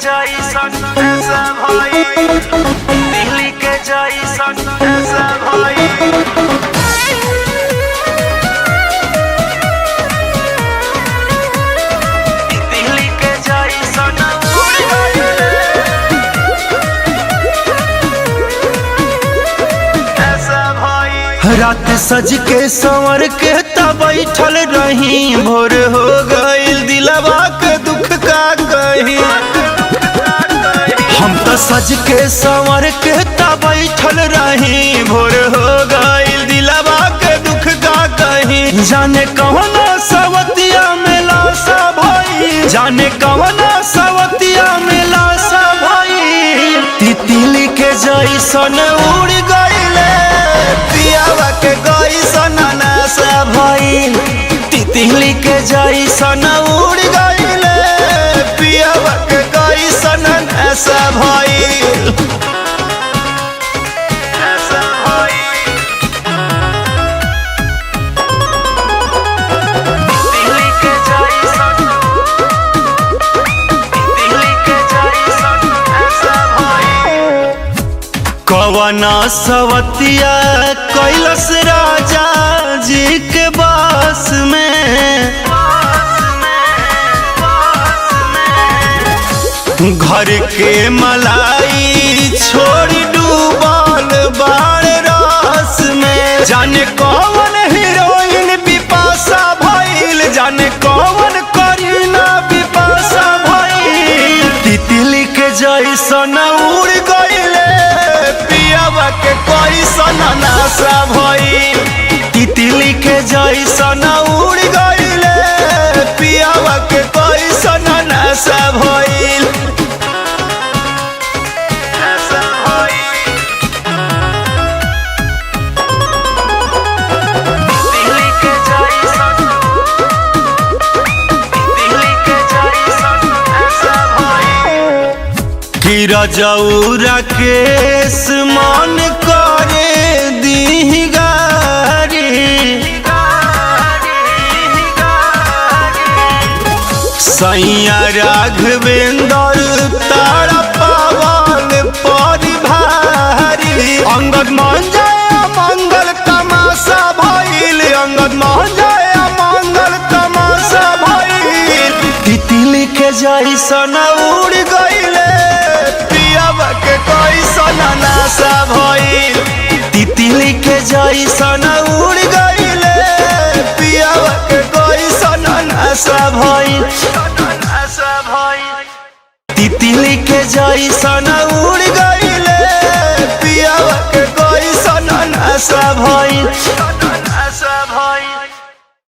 जैसन ऐसा भाई, दिल्ली के जैसन ऐसा भाई। दिल्ली के जैसन उड़ गइले ऐसा भाई। रात सज के संवर के तब बैठल रही, भोर हो गइल दिलवा के दुख का कही। हम तो सज के संवर के तब बैठल रही, भोर हो गइल दिलवा के दुख का कही। जाने कौना सवतिया में लाशा भाई, जाने कौना सवतिया में लाशा भाई। तितली के जैसन उड़ गइले पियावा के गइसन नासा भइल। तितली के जैसन उड़ गइले पियावा के गइसन नासा भइल। ऐसा भाई। दिल्ली के जैसन, दिल्ली के जैसन ऐसा भाई। कवना सवतिया कैलस राजा जी के बास में, घर के मलाई छोड़ डूबल बाड़ रस में। जाने कौन हीरोइन बिपाशा भइल, जाने कौन करीना बिपाशा भइल। तितली के जैसन उड़ गइले पियावा के कैसन नाशा भइल। तितली के जैसन उड़ गइले पियावा के कैसन नाशा भइल। ऐसा भाई। दिल्ली के जैसन, दिल्ली के जैसन ऐसा भाई। कि रजौरा केस मन करे दी गारी। सैया राघवेंद्र तारा पावन पर भारी। अंगद मान जाए मंगल तमाशा भइल, अंगद मान जाए मंगल तमाशा भइल। तितली के जैसन उड़ गइले पियावा के कैसन नाशा भइल। तितली के जैसन उड़ गइले पियावा के कैसन नाशा भइल। ऐसा भाई। तितली के जैसन उड़ गइले पियावा के कैसन नाशा भइल।